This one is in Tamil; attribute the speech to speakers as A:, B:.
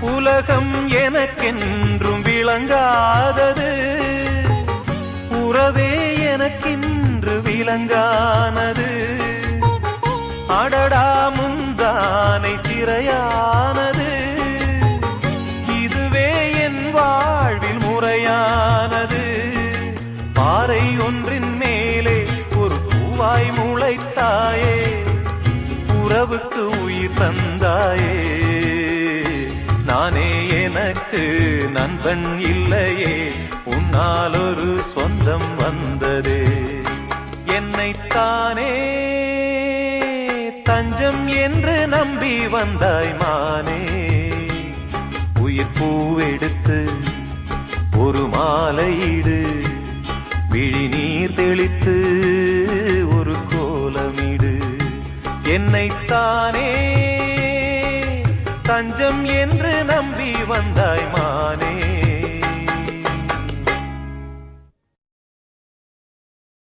A: உலகம் எனக்கென்றும் விளங்காதது, உறவே எனக்கென்று விளங்கானது. அடடா முந்தானை சிறையானது, இதுவே என் வாழ்வில் முறையானது. பாறை ஒன்றின் மேலே ஒரு பூவாய் முளைத்தாயே, உறவுக்கு உயிர் தந்தாயே. நானே எனக்கு நண்பன் இல்லையே, உன்னால் ஒரு சொந்தம் வந்ததே. என்னைத்தானே தஞ்சம் என்று நம்பி வந்தாய் மானே. உயிர் பூவெடுத்து ஒரு மாலையிடு, விழி நீர் தெளித்து ஒரு கோலமிடு. என்னைத்தானே தஞ்சம் என்று நம்பி வந்தாய் மானே.